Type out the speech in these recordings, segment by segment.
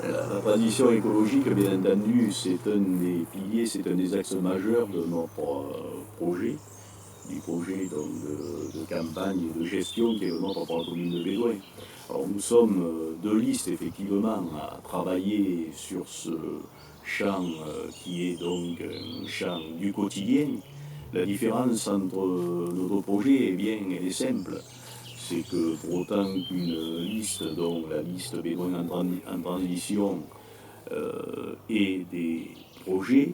La transition écologique, bien entendu, c'est un des piliers, c'est un des axes majeurs de notre projet, du projet donc, de campagne et de gestion qui est le nôtre pour la commune de Bédouin. Alors nous sommes deux listes effectivement à travailler sur ce champ qui est donc un champ du quotidien. La différence entre nos deux projets, eh bien, elle est simple. C'est que pour autant qu'une liste, dont la liste Bédouin en transition, et des projets,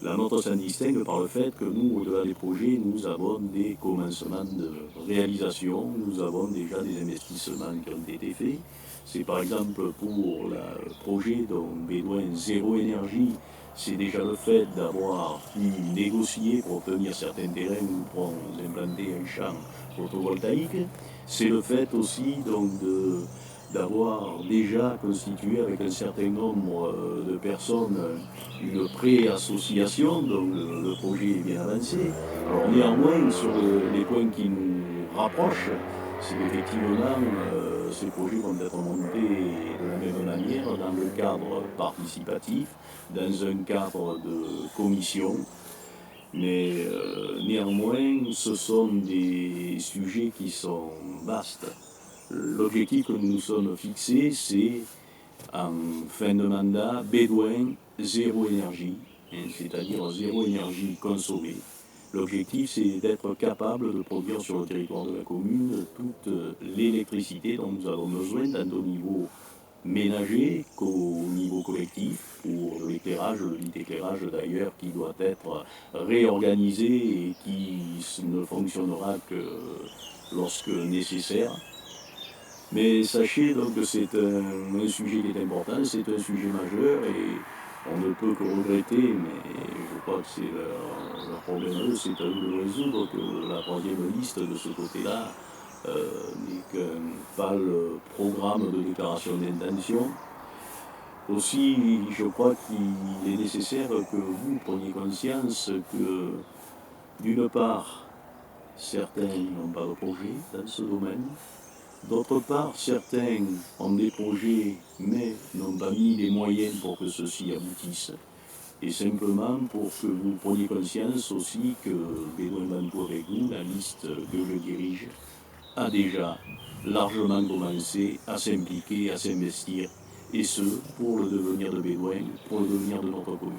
la nôtre s'en distingue par le fait que nous, au-delà des projets, nous avons des commencements de réalisation, nous avons déjà des investissements qui ont été faits. C'est par exemple pour le projet dont Bédouin Zéro Énergie, c'est déjà le fait d'avoir pu négocier pour obtenir certains terrains pour implanter un champ photovoltaïque. C'est le fait aussi donc d'avoir déjà constitué avec un certain nombre de personnes une pré-association, donc le projet est bien avancé. Alors néanmoins, sur les points qui nous rapprochent, c'est qu'effectivement, ces projets vont être montés de la même manière dans le cadre participatif, dans un cadre de commission. Mais néanmoins, ce sont des sujets qui sont vastes. L'objectif que nous nous sommes fixés, c'est en fin de mandat, Bédouin, zéro énergie, c'est-à-dire zéro énergie consommée. L'objectif, c'est d'être capable de produire sur le territoire de la commune toute l'électricité dont nous avons besoin, tant au niveau ménager qu'au niveau collectif, pour l'éclairage, le lit d'éclairage d'ailleurs, qui doit être réorganisé et qui ne fonctionnera que lorsque nécessaire. Mais sachez donc que c'est un sujet qui est important, c'est un sujet majeur et on ne peut que regretter, mais je crois que c'est leur problème à eux, c'est à eux de le résoudre, que la troisième liste de ce côté-là n'est qu'un pâle programme de déclaration d'intention. Aussi, je crois qu'il est nécessaire que vous preniez conscience que, d'une part, certains n'ont pas de projet dans ce domaine. D'autre part, certains ont des projets, mais n'ont pas mis les moyens pour que ceux-ci aboutissent. Et simplement pour que vous preniez conscience aussi que Bédouin Bantou avec vous, la liste que je dirige, a déjà largement commencé à s'impliquer, à s'investir, et ce, pour le devenir de Bédouin, pour le devenir de notre commune.